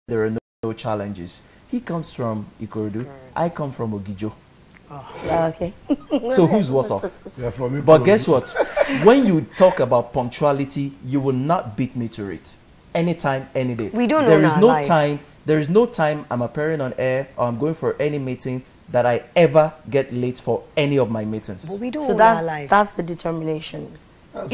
there are no challenges. He comes from Ikorodu. I come from Ogijo. Oh. Okay. So who's worse off? But guess what? When you talk about punctuality, you will not beat me to it. Anytime, any day. We don't know. There is no time. There is no time I'm appearing on air or I'm going for any meeting that I ever get late for any of my meetings. But we don't So own our life. that's the determination. For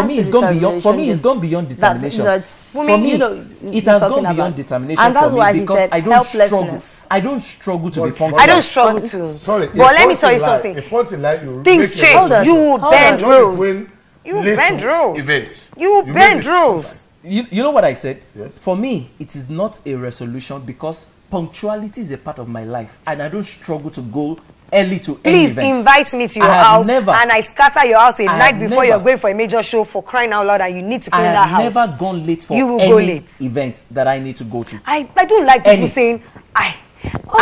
me it's gone beyond. For me, it's gone beyond determination. For me, it has gone beyond determination. And that's why because I don't struggle. I don't struggle to be punctual. I don't struggle to. Sorry, but let me tell you something. A point in life, you things change. You will bend rules. You will bend rules. Events. You will bend rules. You know what I said? Yes. For me, it is not a resolution because punctuality is a part of my life, and I don't struggle to go early to any event. Please invite me to your house, and I scatter your house a night before you're going for a major show for crying out loud, and you need to clean that house. I have never gone late for any event that I need to go to. I don't like people saying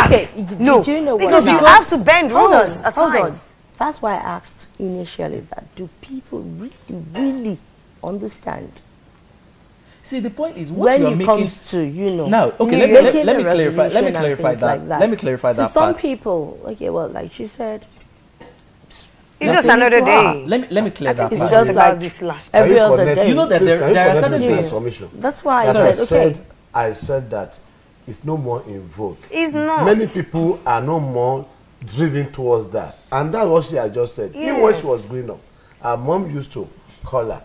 Okay, no, do you know what? because you have to bend rules at hold times. on. That's why I asked initially that do people really understand? See, the point is what you are making. When it comes to, now, okay, let me clarify. Let me clarify that. Let me clarify that. Some people, okay, well, like she said, it's just another day. Let me clear that. It's just like this last every other day. You know that there are certain things. That's why I said that it's no more in vogue. It's not. Many people are no more driven towards that, and that's what she had just said. Yes. Even when she was growing up, her mom used to call her.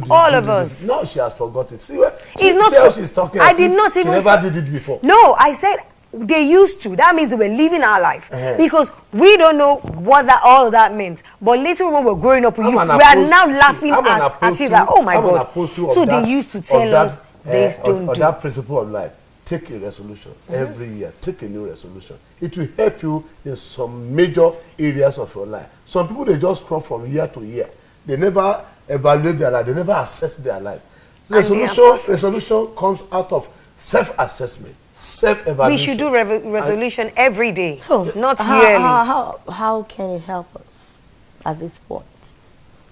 All of us. No, she has forgotten. See how she's talking. I did not even. She never did it before. No, I said they used to. That means they were living our life because we don't know what all that means. But later when we were growing up, we are now laughing at it. Like, oh my God! So they used to tell us this don't do. That principle of life. Take a resolution every year. Take a new resolution. It will help you in some major areas of your life. Some people, they just crop from year to year. They never evaluate their life. They never assess their life. So resolution comes out of self-assessment, self-evaluation. We should do resolution every day, not yearly. How can it help us at this point?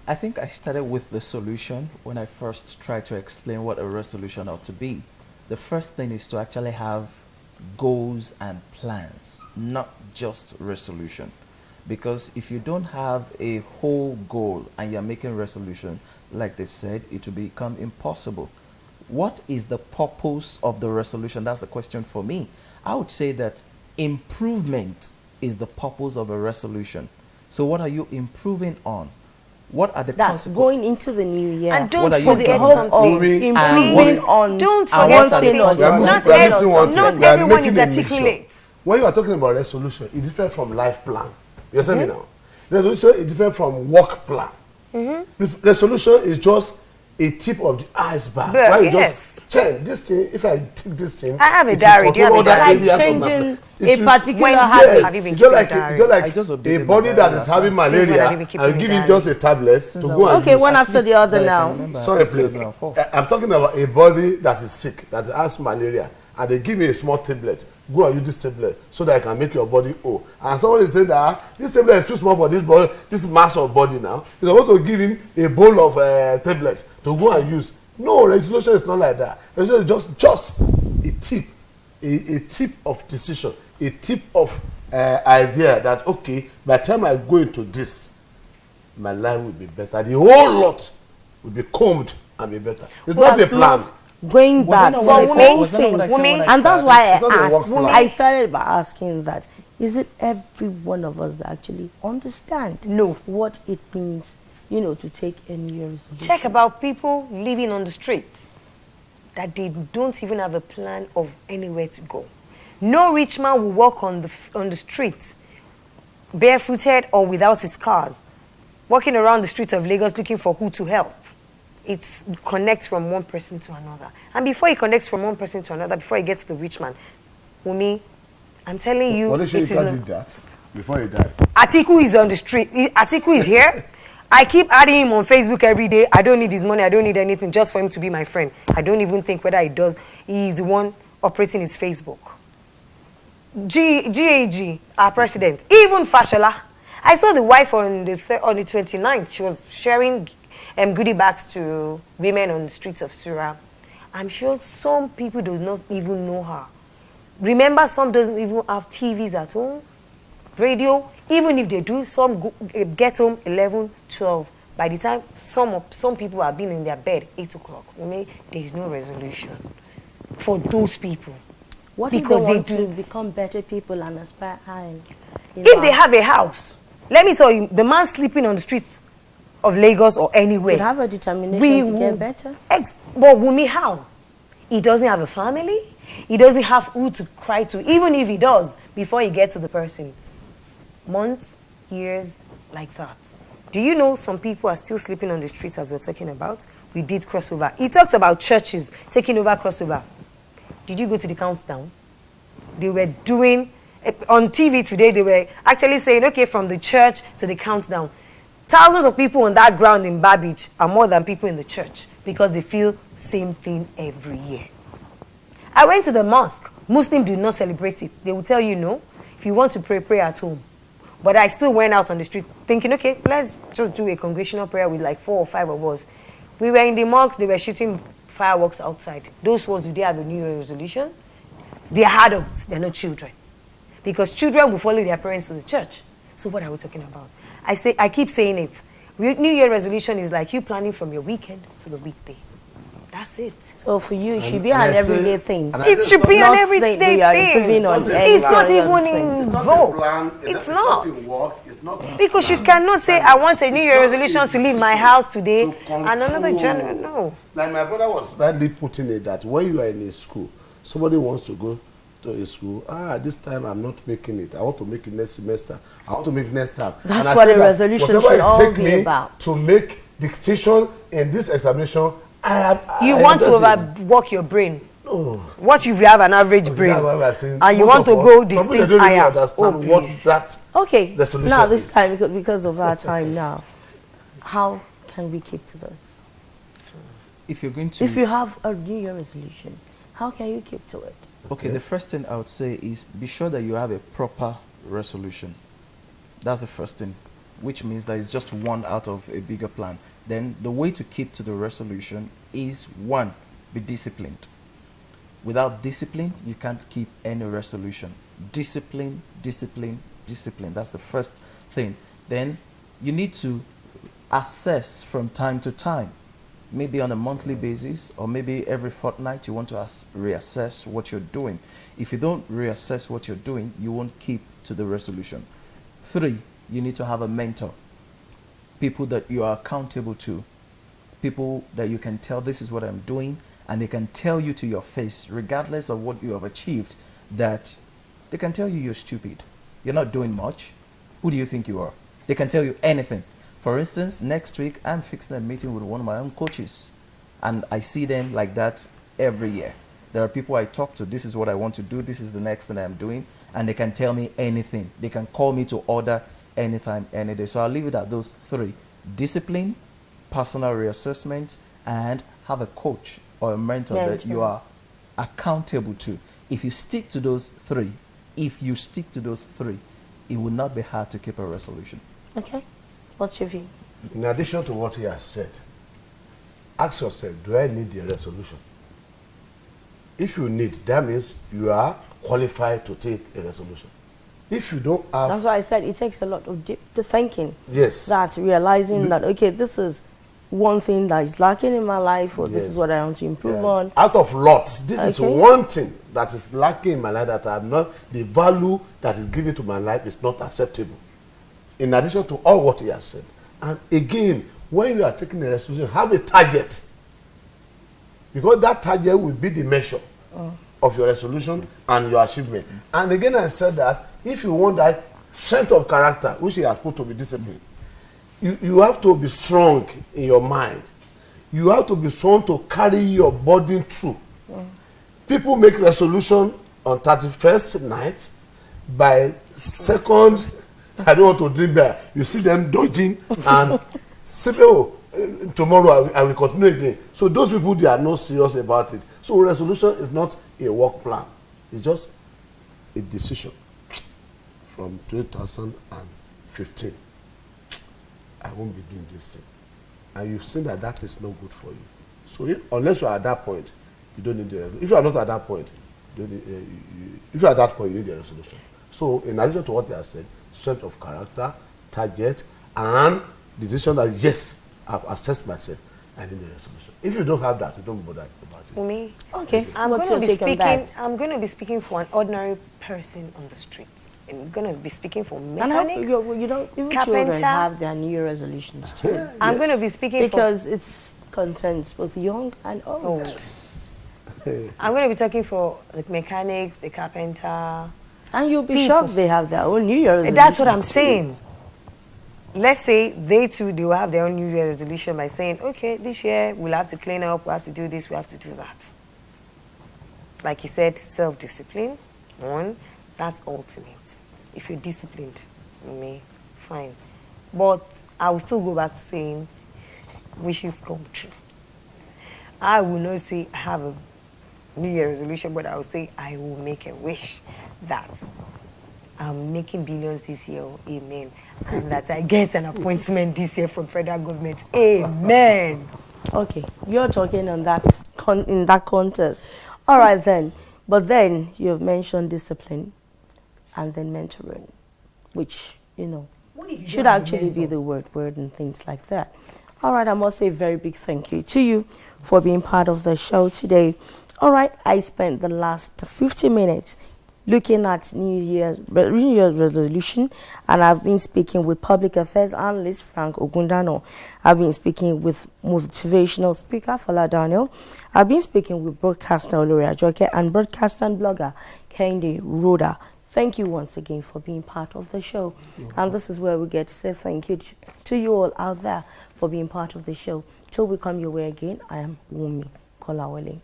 I think I started with the solution when I first tried to explain what a resolution ought to be. The first thing is to actually have goals and plans, not just resolution. Because if you don't have a whole goal and you're making resolution, like they've said, it will become impossible. What is the purpose of the resolution? That's the question for me. I would say that improvement is the purpose of a resolution. So what are you improving on? What are the consequences? Going into the new year. And don't forget improving on. Don't forget something. Not everyone is articulate. When you are talking about resolution, it's different from life plan. You understand me now? Resolution is different from work plan. Resolution is just a tip of the iceberg. Where you just change this thing. If I take this thing, I have a diary. Do you have a diary? Like changing a particular habit. It's just like a body that is having malaria. I'll give you just a tablet to go and use. One after the other now. Sorry, please. I'm talking about a body that is sick, that has malaria, and they give me a small tablet. Go and use this tablet so that I can make your body whole. And somebody said that this tablet is too small for this body, this mass of body now. You're supposed to give him a bowl of tablet to go and use. No, resolution is not like that. Resolution is just a tip, a tip of decision, a tip of idea that, okay, by the time I go into this, my life will be better. The whole lot will be combed and be better. It's not a plan. Going back for Wunmi, and that's why I started by asking that, is it every one of us that actually understand what it means, to take a new resolution? Check about people living on the streets, that they don't even have a plan of anywhere to go. No rich man will walk on the streets barefooted or without his cars, walking around the streets of Lagos looking for who to help. It connects from one person to another. And before it connects from one person to another, before it gets to the rich man, Wunmi, I'm telling you... What if you did that before he died? Atiku is on the street. Atiku is here. I keep adding him on Facebook every day. I don't need his money. I don't need anything just for him to be my friend. I don't even think whether he does. He's the one operating his Facebook. GAG, our president. Even Fashola. I saw the wife on the 29th. She was sharing goodie bags to women on the streets of Surah. I'm sure some people do not even know her. Remember, some doesn't even have TVs at home, radio. Even if they do, some get home 11, 12. By the time some people have been in their bed 8 o'clock, there is no resolution for those people. What because if they want to become better people and aspire high? If they have a house, let me tell you, the man sleeping on the streets of Lagos or anywhere, should have a determination to get better. But Wunmi, how? He doesn't have a family. He doesn't have who to cry to. Even if he does, before he gets to the person, months, years, like that. Do you know some people are still sleeping on the streets as we're talking about? We did crossover. He talked about churches taking over crossover. Did you go to the countdown? They were doing, on TV today, they were actually saying, okay, from the church to the countdown. Thousands of people on that ground in Babbage are more than people in the church because they feel same thing every year. I went to the mosque. Muslims do not celebrate it. They will tell you, no, if you want to pray, pray at home. But I still went out on the street thinking, okay, let's just do a congregational prayer with like 4 or 5 of us. We were in the mosque. They were shooting fireworks outside. Those ones, do they have a New Year resolution? They are adults. They're not children. Because children will follow their parents to the church. So what are we talking about? I keep saying it. New Year resolution is like you planning from your weekend to the weekday. That's it. So for you, it should be an everyday thing. It should be an everyday thing. It's not even in vogue. It's not. Because you cannot say, I want a New Year resolution to leave my house today and another January. No. Like my brother was rightly putting it that when you are in a school, somebody wants to go to a school, this time I'm not making it. I want to make it next semester. I want to make it next time. That's what a resolution should all be about. To make distinction in this examination, you want to overwork your brain. Oh. What if you have an average brain and you want to go distinct higher? Okay, now this time, because of our time now, how can we keep to this? If you're going to... If you have a New Year resolution, how can you keep to it? Okay, the first thing I would say is be sure that you have a proper resolution. That's the first thing, which means that it's just one out of a bigger plan. Then the way to keep to the resolution is 1, be disciplined. Without discipline, you can't keep any resolution. Discipline, discipline, discipline. That's the first thing. Then you need to assess from time to time, maybe on a monthly basis or maybe every fortnight. You want to reassess what you're doing. If you don't reassess what you're doing, you won't keep to the resolution. 3, you need to have a mentor. People that you are accountable to, people that you can tell this is what I'm doing, and they can tell you to your face, regardless of what you have achieved, that they can tell you you're stupid. You're not doing much. Who do you think you are? They can tell you anything. For instance, next week, I'm fixing a meeting with one of my own coaches, and I see them like that every year. There are people I talk to, this is what I want to do, this is the next thing I'm doing, and they can tell me anything. They can call me to order anytime, any day. So I'll leave it at those 3. Discipline, personal reassessment, and have a coach or a mentor that you are accountable to. If you stick to those 3, it will not be hard to keep a resolution. Okay. What's your view? In addition to what he has said, ask yourself, do I need the resolution? If you need, that means you are qualified to take a resolution. If you don't have... That's why I said it takes a lot of deep thinking. Yes. That's realizing that, okay, this is one thing that is lacking in my life, or this is what I want to improve on. Out of lots, this is one thing that is lacking in my life, that I'm not, the value that is given to my life is not acceptable. In addition to all what he has said. And again, when you are taking a resolution, have a target. Because that target will be the measure of your resolution and your achievement. And again, I said that if you want that strength of character, which he has put to be disciplined, you have to be strong in your mind. You have to be strong to carry your burden through. People make resolution on 31st night. By 2nd, I don't want to dream there. You see them dodging and say, oh, tomorrow I will continue again. So those people, they are not serious about it. So resolution is not a work plan. It's just a decision. From 2015, I won't be doing this thing. And you've seen that that is not good for you. So unless you are at that point, you don't need the. If you are not at that point, if you are at that point, you need the resolution. So, in addition to what they have said, strength of character, target, and the decision that yes, I've assessed myself, I need the resolution. If you don't have that, you don't bother about it. For me, okay. I'm going to be speaking for an ordinary person on the street. I'm going to be speaking for mechanic, you don't even children have their New Year resolutions too. I'm going to be speaking because it's concerns both young and old. I'm going to be talking for the mechanics, the carpenter. And you'll be shocked they have their own New Year resolution. That's what I'm saying. Let's say they too, they will have their own New Year resolution by saying, okay, this year we'll have to clean up, we'll have to do this, we'll have to do that. Like you said, self-discipline, one, that's ultimate. If you're disciplined, fine. But I will still go back to saying, wishes come true. I will not say I have a New Year resolution, but I will say I will make a wish that I'm making billions this year, amen. And that I get an appointment this year from federal government, amen. Okay, you're talking on that in that context. All right then, but then you've mentioned discipline and then mentoring, which, should actually be the word and things like that. All right, I must say a very big thank you to you for being part of the show today. All right, I spent the last 50 minutes looking at New Year's resolution, and I've been speaking with public affairs analyst Frank Ogundana. I've been speaking with motivational speaker Fola Daniel. I've been speaking with broadcaster Oloria Joke and broadcaster and blogger Kende Rhoda. Thank you once again for being part of the show. And this is where we get to say thank you to you all out there for being part of the show. Till we come your way again, I am Wunmi Kolawole.